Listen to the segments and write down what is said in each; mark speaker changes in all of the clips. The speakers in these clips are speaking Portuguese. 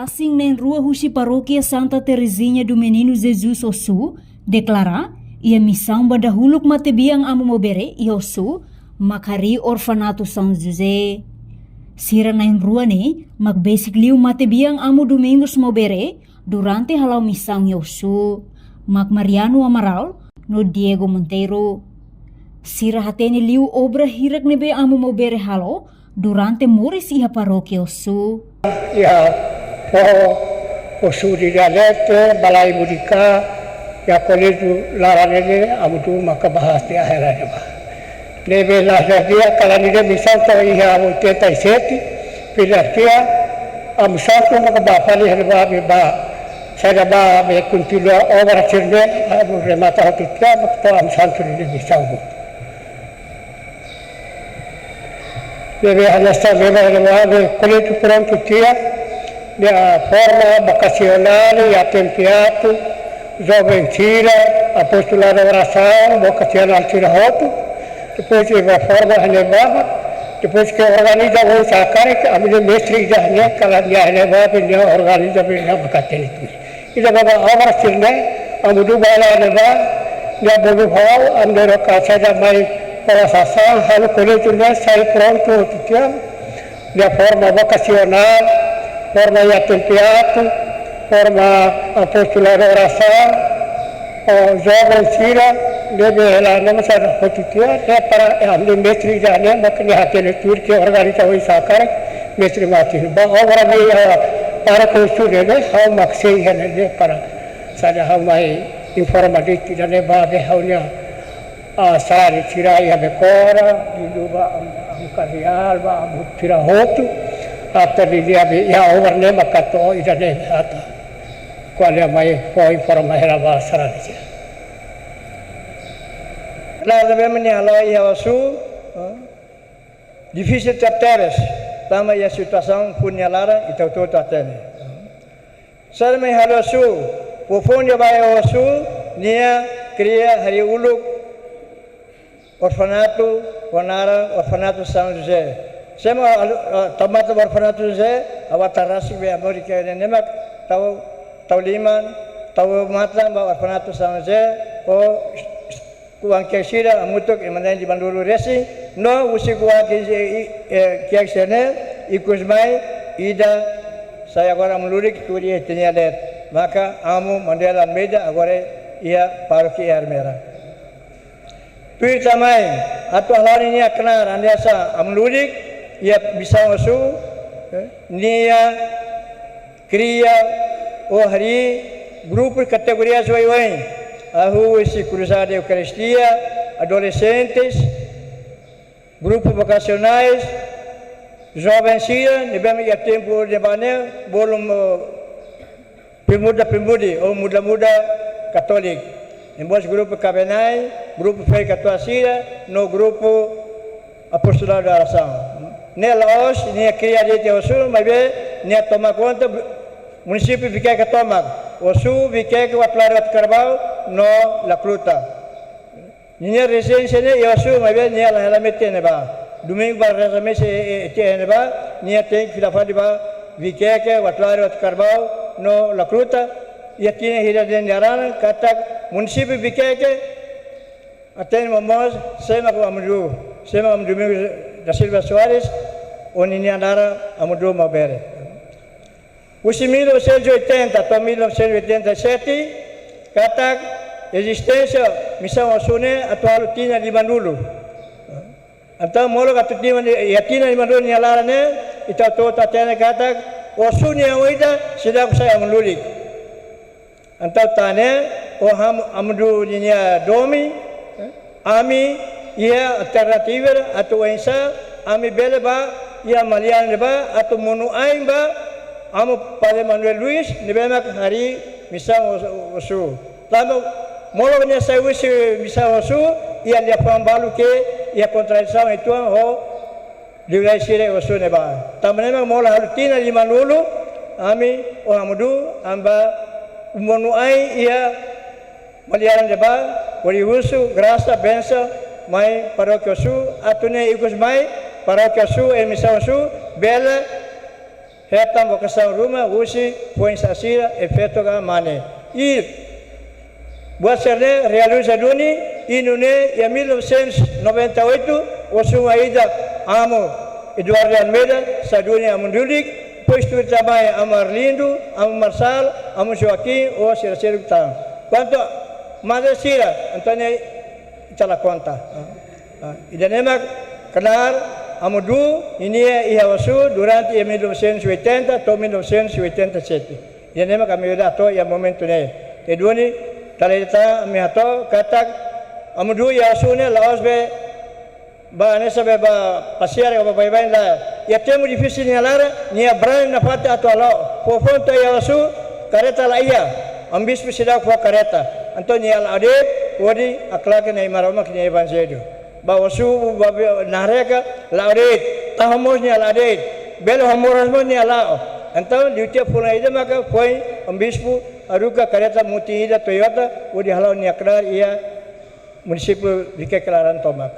Speaker 1: passing na rua Husi Paróquia Santa Teresinha do Menino Jesus Osu, deklara ia missão badahuluk matebiang amo mobere e Osu, makhari orfanato São José. Sira na rua ne, magbasic liu matebiang amo Domingos mobere, durante halau missão e Osu, Mac Mariano Amaral, no Diego Monteiro. Sira hatene liu obra hirak nebe amo mobere halo, durante moris iha Paróquia Osu.
Speaker 2: Ya, Osu di Dalete, Balai Mudika, ya koledu laranene amudu makabahas di akhirannya bah. Nebe lahir dia kalau dia misal tahu ia amu tetai seti, pilih dia amu satu makabah ni herba biba. Saya bah berkuntilah orang cerdas amu remata hati dia makta amu satu ni misal. Nebe halasta nebe koledu pronto dia forma vocacional e a tempiato, jovem tira, apostolado de oração, vocacional tira roto, depois que a forma relevava, depois que organiza o sacar, a minha mestre já né, cada dia relevava, ele organiza bem a bacatelitu. E já baba obra sirne, a mudu bala releva, já bolu hall, andero casa já mais para sação, halo colégio né, sai pronto, tiam, já forma vocacional, forma a tempiato, forma apostolado de oração, jovem tira, deve lá não se repetir, é para a mestre já né, mas que a teletur que organiza o sacar, mestre Martin. Bom, agora para construir né, how maxei né para sabe how mais informativo já né, vai ver how né a sala tira e a becora, de duba a carreal, a tira roto. After dia ya over ne makato ida ne ata qual mai foi informa era basara dia la deve meni ala ia wasu difícil chapteres tama ya situação punya lara itu tu tatene sar mai halo su pofon ya bai wasu nia kriya hari uluk orfanato wanara orfanato São José. Sema tamat orfanato José awatarasi be Amerika ne nemak tahu liman tahu mata ba orfanato São José o kuang kesira amutuk imanan di Bandulu resi no usi kuang kiaksene ikusmai ida saya agora melurik turi tenialet maka amu mandela meja agora ia parokia Armera tuir tamai atau hari ini kenar andasa amelurik ia bisa masuk nia kriya o hari grupo categoria joioi ahu esse cruzada eucaristia adolescentes grupos vocacionais jovens sia nebem ia tempo de bane bolum pemuda-pemudi ou muda-muda katolik embos grupo cabenai grupo fé católica no grupo apostolado da oração nela hoje nem cria de Osu mas be nem toma conta município fica que toma Osu fica que o atleta Carvalho no la Cluta nem residência nem Osu mas be nem ela mete neba domingo ba residência te neba nem tem que ficar de ba fica que o atleta Carvalho no la Cluta e tinha hira de Narana kata município fica que até momos sema com amru sema domingo da Silva Soares, onde andara a mudou uma bere. Os 1980 até 1987, kata existência missão Osune atual tinha di Bandulu. Então molo kata tinha di Bandulu ni alara ne, itu tota tena kata Osune yang ida sedang saya melulik. Então tane ham amdu ni domi, ami ia alternativa atau ensa ami beleba ia malian leba atau monu aing ba amu pada Manuel Luis nebemak hari misal Osu lalu molo nya saya wis misal Osu ia dia pambalu ke ia kontradição itu ho diulai sire Osu neba tamane molo halutina di Manulu ami ohamudu amba monu aing ia malian leba wali usu grasa bensa mai paróquia Osu atune ikus mai paróquia Osu e missão Osu bela retam vocação rumah usi foi sasira efeito ga mane e buat serne realiza duni inune ya 1998 osu aida amo Eduardo Almeida saduni amundulik pois tu trabalha Amarlindo Marsal Joaquim ou sira tang quanto Mother Sira Antônia cala conta idanemak kenar amudu ini ihawasu durante 1980 atau 1987 idanemak kami dah to ya momento ne eduni talita mi hato katak amudu ya sune laos be ba ne sabe ba pasiar ba bai la ya temu difícil ni alara ni abran na pata atau ala po fonto ya wasu kareta la iya ambis bisida ko kareta Antônia Alade wadi akhlak na imarama kini evangelho bawasu babe nareka laudet tahamosnya laudet belo hamorasmonya lao então diutia pula ida maka foi ambispo aruka kareta muti ida Toyota wadi halau niakrar ia município de Kekelaran Tomak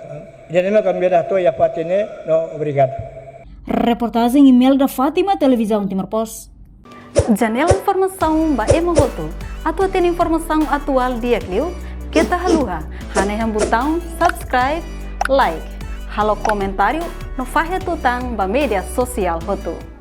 Speaker 2: jadi maka kambira to ya patine no obrigado.
Speaker 1: Reportagem email da Fátima Televisão Timor Post.
Speaker 3: Janela informação ba emogoto atau tem informação atual dia kliu kita haluha hane botão subscribe like halo comentário no fahe tutang ba media sosial hotu.